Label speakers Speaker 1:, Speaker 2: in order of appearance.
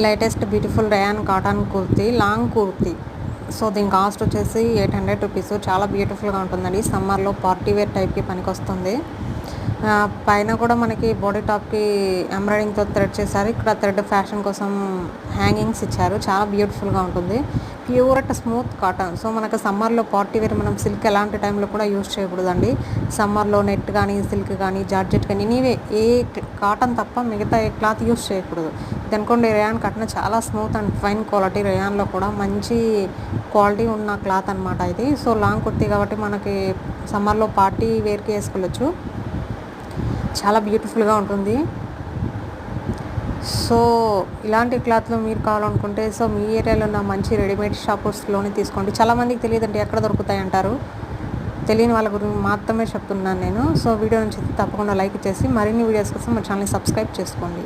Speaker 1: Latest beautiful rayon cotton kurti, long kurti. So దీని cost వచ్చేసి 800 rupees. చాలా బ్యూటిఫుల్గా ఉంటుందండి. సమ్మర్లో పార్టీ వేర్ టైప్కి పనికొస్తుంది. పైన కూడా మనకి బాడీ టాప్కి ఎంబ్రాయిడింగ్తో థ్రెడ్ చేశారు. ఇక్కడ థ్రెడ్ ఫ్యాషన్ కోసం హ్యాంగింగ్స్ ఇచ్చారు. చాలా బ్యూటిఫుల్గా ఉంటుంది. Pure smooth cotton. సో మనకు సమ్మర్లో పార్టీ వేర్ మనం సిల్క్ ఎలాంటి టైంలో కూడా యూజ్ చేయకూడదండి. సమ్మర్లో నెట్ కానీ, సిల్క్ కానీ, జార్జెట్ కానీ, ఎనీవే ఏ కాటన్ తప్ప మిగతా ఏ క్లాత్ యూజ్ చేయకూడదు. ఇది అనుకోండి, రేయాన్ కాటన్ చాలా స్మూత్ అండ్ ఫైన్ క్వాలిటీ. రేయాన్లో కూడా మంచి క్వాలిటీ ఉన్న క్లాత్ అనమాట ఇది. సో లాంగ్ కుర్తీ కాబట్టి మనకి సమ్మర్లో పార్టీ వేర్కి వేసుకోవచ్చు. చాలా బ్యూటిఫుల్గా ఉంటుంది. సో ఇలాంటి క్లాత్లో మీరు కావాలనుకుంటే సో మీ ఏరియాలో ఉన్న మంచి రెడీమేడ్ షాప్స్లోనే తీసుకోండి. చాలామందికి తెలియదండి ఎక్కడ దొరుకుతాయి అంటారు. తెలియని వాళ్ళ గురించి మాత్రమే చెప్తున్నాను నేను. సో వీడియో నుంచి తప్పకుండా లైక్ చేసి మరిన్ని వీడియోస్ కోసం మా ఛానల్ని సబ్స్క్రైబ్ చేసుకోండి.